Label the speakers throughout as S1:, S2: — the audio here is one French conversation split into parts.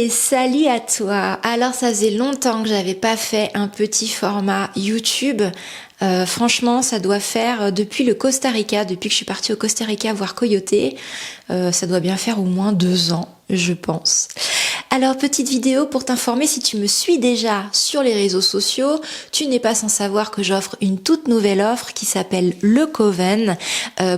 S1: Et salut à toi. Alors ça faisait longtemps que j'avais pas fait un petit format YouTube. Franchement, ça doit faire depuis le Costa Rica, depuis que je suis partie au Costa Rica voir Coyote, ça doit bien faire au moins 2 ans, je pense. Alors, petite vidéo pour t'informer, si tu me suis déjà sur les réseaux sociaux, tu n'es pas sans savoir que j'offre une toute nouvelle offre qui s'appelle le Coven,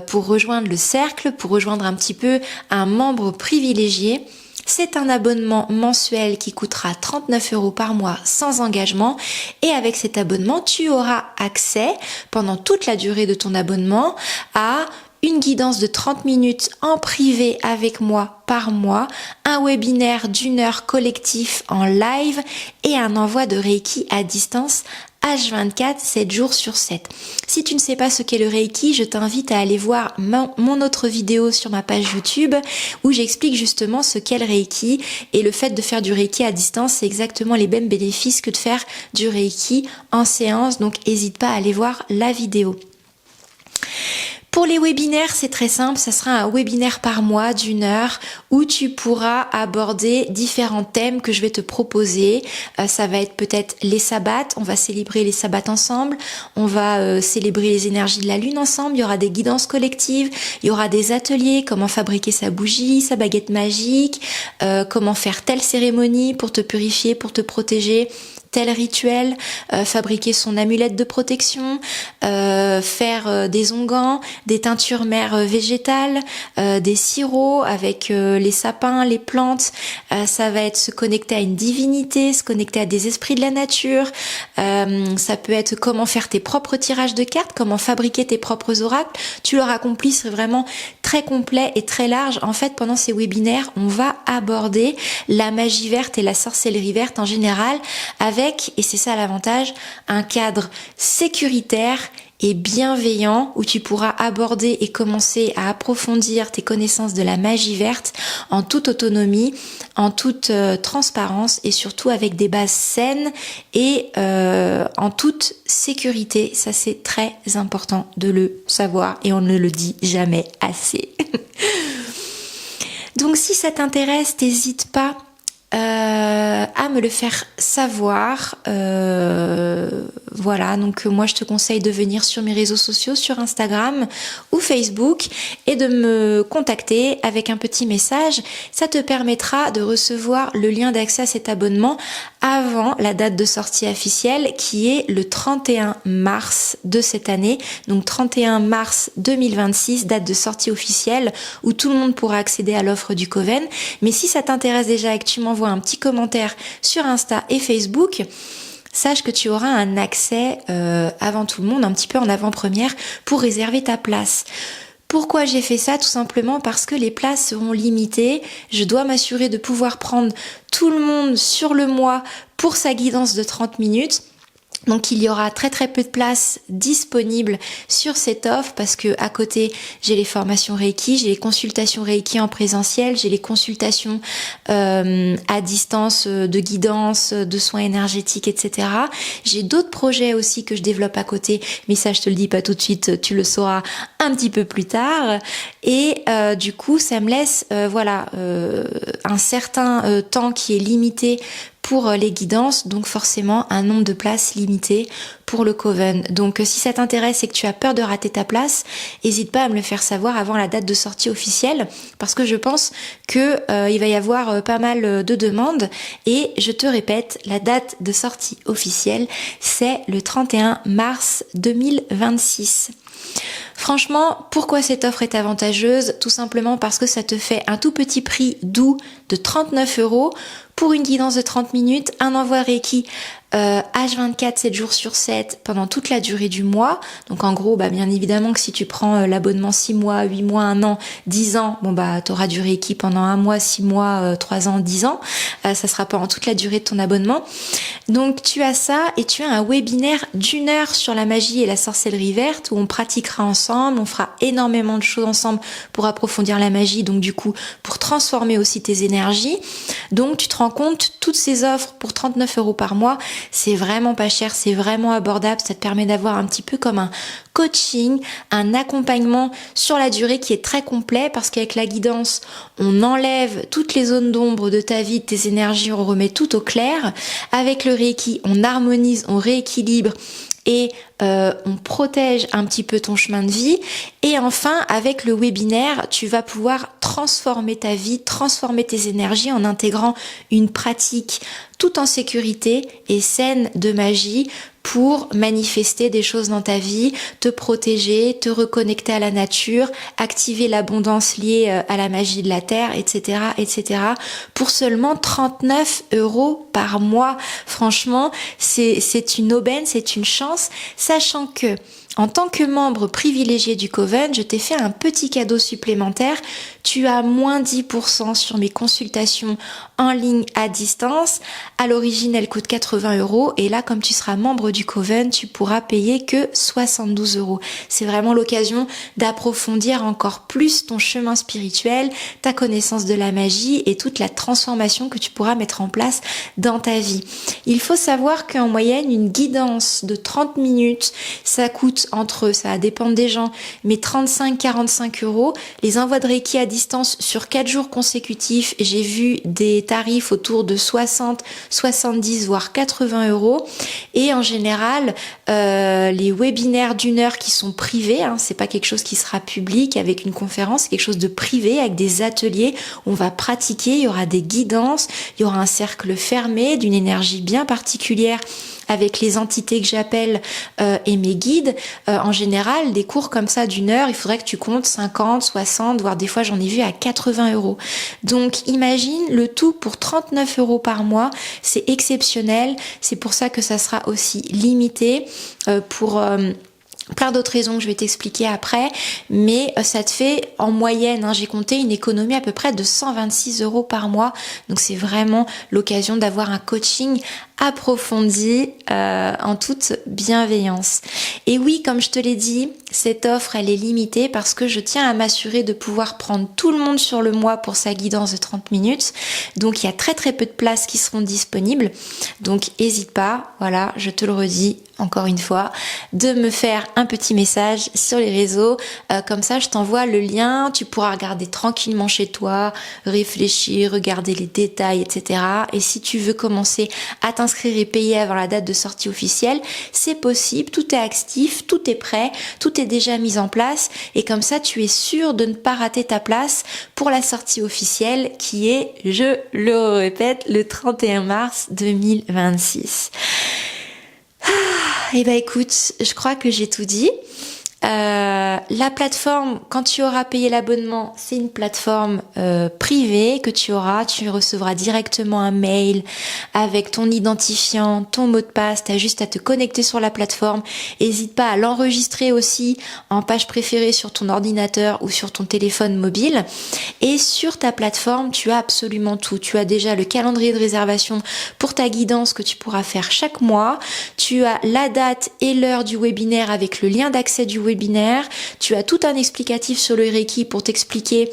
S1: pour rejoindre le cercle, pour rejoindre un petit peu un membre privilégié. C'est un abonnement mensuel qui coûtera 39 € par mois sans engagement et avec cet abonnement, tu auras accès pendant toute la durée de ton abonnement à une guidance de 30 minutes en privé avec moi par mois, un webinaire d'1 heure collectif en live et un envoi de Reiki à distance H24, 7 jours sur 7. Si tu ne sais pas ce qu'est le Reiki, je t'invite à aller voir mon autre vidéo sur ma page YouTube où j'explique justement ce qu'est le Reiki et le fait de faire du Reiki à distance, c'est exactement les mêmes bénéfices que de faire du Reiki en séance, donc n'hésite pas à aller voir la vidéo. Pour les webinaires, c'est très simple, ça sera un webinaire par mois d'1 heure où tu pourras aborder différents thèmes que je vais te proposer. Ça va être peut-être les sabbats, on va célébrer les sabbats ensemble, on va célébrer les énergies de la lune ensemble, il y aura des guidances collectives, il y aura des ateliers, comment fabriquer sa bougie, sa baguette magique, comment faire telle cérémonie pour te purifier, pour te protéger, tel rituel, fabriquer son amulette de protection, faire des onguents, des teintures mères végétales, des sirops avec les sapins, les plantes. Ça va être se connecter à une divinité, se connecter à des esprits de la nature. Ça peut être comment faire tes propres tirages de cartes, comment fabriquer tes propres oracles. Tu l'auras compris, c'est vraiment très complet et très large. En fait, pendant ces webinaires, on va aborder la magie verte et la sorcellerie verte en général avec, et c'est ça l'avantage, un cadre sécuritaire et bienveillant où tu pourras aborder et commencer à approfondir tes connaissances de la magie verte en toute autonomie, en toute transparence et surtout avec des bases saines et en toute sécurité. Ça, c'est très important de le savoir et on ne le dit jamais assez. Donc si ça t'intéresse, n'hésite pas à me le faire savoir. Voilà, donc moi je te conseille de venir sur mes réseaux sociaux, sur Instagram ou Facebook et de me contacter avec un petit message. Ça te permettra de recevoir le lien d'accès à cet abonnement avant la date de sortie officielle qui est le 31 mars de cette année. Donc 31 mars 2026, date de sortie officielle où tout le monde pourra accéder à l'offre du Coven. Mais si ça t'intéresse déjà et que tu m'envoies un petit commentaire sur Insta et Facebook, sache que tu auras un accès avant tout le monde, un petit peu en avant-première pour réserver ta place. Pourquoi j'ai fait ça? Tout simplement parce que les places seront limitées. Je dois m'assurer de pouvoir prendre tout le monde sur le mois pour sa guidance de 30 minutes. Donc il y aura très très peu de places disponibles sur cette offre parce que à côté j'ai les formations Reiki, j'ai les consultations Reiki en présentiel, j'ai les consultations à distance de guidance, de soins énergétiques, etc. J'ai d'autres projets aussi que je développe à côté, mais ça je te le dis pas tout de suite, tu le sauras un petit peu plus tard. Et du coup ça me laisse un certain temps qui est limité pour les guidances, donc forcément un nombre de places limité pour le Coven. Donc si ça t'intéresse et que tu as peur de rater ta place, n'hésite pas à me le faire savoir avant la date de sortie officielle parce que je pense que il va y avoir pas mal de demandes et je te répète, la date de sortie officielle c'est le 31 mars 2026. Franchement, pourquoi cette offre est avantageuse? Tout simplement parce que ça te fait un tout petit prix doux de 39 € pour une guidance de 30 minutes, un envoi Reiki H24, 7 jours sur 7 pendant toute la durée du mois. Donc en gros, bien évidemment que si tu prends l'abonnement 6 mois, 8 mois, 1 an, 10 ans, t'auras du Reiki pendant 1 mois, 6 mois, 3 ans, 10 ans. Ça sera pendant toute la durée de ton abonnement. Donc tu as ça et tu as un webinaire d'1 heure sur la magie et la sorcellerie verte où on pratiquera ensemble, on fera énormément de choses ensemble pour approfondir la magie, donc du coup pour transformer aussi tes énergies. Donc tu te rends compte, toutes ces offres pour 39 € par mois, c'est vraiment pas cher, c'est vraiment abordable, ça te permet d'avoir un petit peu comme un coaching, un accompagnement sur la durée qui est très complet parce qu'avec la guidance, on enlève toutes les zones d'ombre de ta vie, de tes énergies, on remet tout au clair. Avec le Reiki, on harmonise, on rééquilibre et on protège un petit peu ton chemin de vie. Et enfin, avec le webinaire, tu vas pouvoir transformer ta vie, transformer tes énergies en intégrant une pratique tout en sécurité et saine de magie pour manifester des choses dans ta vie, te protéger, te reconnecter à la nature, activer l'abondance liée à la magie de la terre, etc., etc., pour seulement 39 € par mois. Franchement, c'est une aubaine, c'est une chance, sachant que en tant que membre privilégié du Coven, je t'ai fait un petit cadeau supplémentaire. Tu as moins 10% sur mes consultations en ligne à distance. À l'origine, elles coûtent 80 € et là, comme tu seras membre du Coven, tu pourras payer que 72 €. C'est vraiment l'occasion d'approfondir encore plus ton chemin spirituel, ta connaissance de la magie et toute la transformation que tu pourras mettre en place dans ta vie. Il faut savoir qu'en moyenne, une guidance de 30 minutes, ça coûte ça dépend des gens, mais 35-45 €. Les envois de Reiki à distance sur 4 jours consécutifs, j'ai vu des tarifs autour de 60, 70, voire 80 €. Et en général, les webinaires d'1 heure qui sont privés, c'est pas quelque chose qui sera public avec une conférence, c'est quelque chose de privé avec des ateliers où on va pratiquer, il y aura des guidances, il y aura un cercle fermé d'une énergie bien particulière avec les entités que j'appelle et mes guides. En général, des cours comme ça d'1 heure, il faudrait que tu comptes 50, 60, voire des fois j'en ai vu à 80 €. Donc imagine le tout pour 39 € par mois, c'est exceptionnel, c'est pour ça que ça sera aussi limité pour plein d'autres raisons que je vais t'expliquer après, mais ça te fait en moyenne, j'ai compté une économie à peu près de 126 € par mois, donc c'est vraiment l'occasion d'avoir un coaching approfondi en toute bienveillance. Et oui, comme je te l'ai dit, cette offre elle est limitée parce que je tiens à m'assurer de pouvoir prendre tout le monde sur le mois pour sa guidance de 30 minutes, donc il y a très très peu de places qui seront disponibles, donc n'hésite pas, voilà, je te le redis encore une fois, de me faire un petit message sur les réseaux, comme ça je t'envoie le lien, tu pourras regarder tranquillement chez toi, réfléchir, regarder les détails, etc. Et si tu veux commencer à t'inscrire et payer avant la date de sortie officielle, c'est possible, tout est actif, tout est prêt, tout est déjà mis en place et comme ça tu es sûr de ne pas rater ta place pour la sortie officielle qui est, je le répète, le 31 mars 2026. Et écoute, je crois que j'ai tout dit. La plateforme, quand tu auras payé l'abonnement, c'est une plateforme privée que tu recevras directement un mail avec ton identifiant, ton mot de passe, tu as juste à te connecter sur la plateforme. N'hésite pas à l'enregistrer aussi en page préférée sur ton ordinateur ou sur ton téléphone mobile. Et sur ta plateforme, tu as absolument tout. Tu as déjà le calendrier de réservation pour ta guidance que tu pourras faire chaque mois. Tu as la date et l'heure du webinaire avec le lien d'accès du webinaire. Tu as tout un explicatif sur le Reiki pour t'expliquer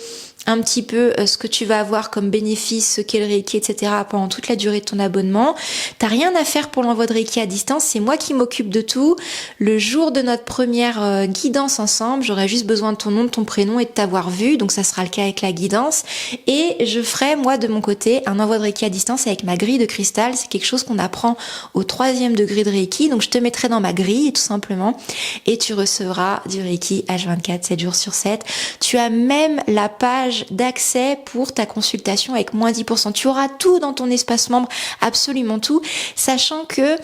S1: un petit peu ce que tu vas avoir comme bénéfice, ce qu'est le Reiki, etc. pendant toute la durée de ton abonnement. T'as rien à faire pour l'envoi de Reiki à distance, c'est moi qui m'occupe de tout. Le jour de notre première guidance ensemble, j'aurai juste besoin de ton nom, de ton prénom et de t'avoir vu, donc ça sera le cas avec la guidance. Et je ferai, moi, de mon côté, un envoi de Reiki à distance avec ma grille de cristal. C'est quelque chose qu'on apprend au 3e degré de Reiki, donc je te mettrai dans ma grille, tout simplement, et tu recevras du Reiki H24, 7 jours sur 7. Tu as même la page d'accès pour ta consultation avec moins 10%. Tu auras tout dans ton espace membre, absolument tout, sachant que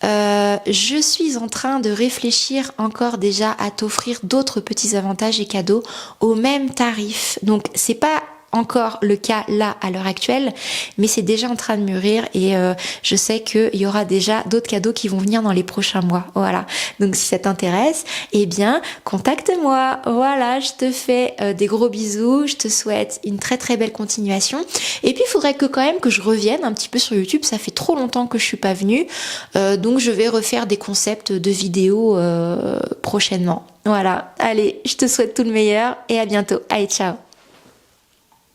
S1: je suis en train de réfléchir encore déjà à t'offrir d'autres petits avantages et cadeaux au même tarif. Donc c'est pas encore le cas là à l'heure actuelle, mais c'est déjà en train de mûrir et je sais qu'il y aura déjà d'autres cadeaux qui vont venir dans les prochains mois. Voilà. Donc si ça t'intéresse, eh bien contacte-moi. Voilà, je te fais des gros bisous, je te souhaite une très très belle continuation. Et puis il faudrait que quand même que je revienne un petit peu sur YouTube, ça fait trop longtemps que je suis pas venue, donc je vais refaire des concepts de vidéos prochainement. Voilà, allez, je te souhaite tout le meilleur et à bientôt. Allez, ciao.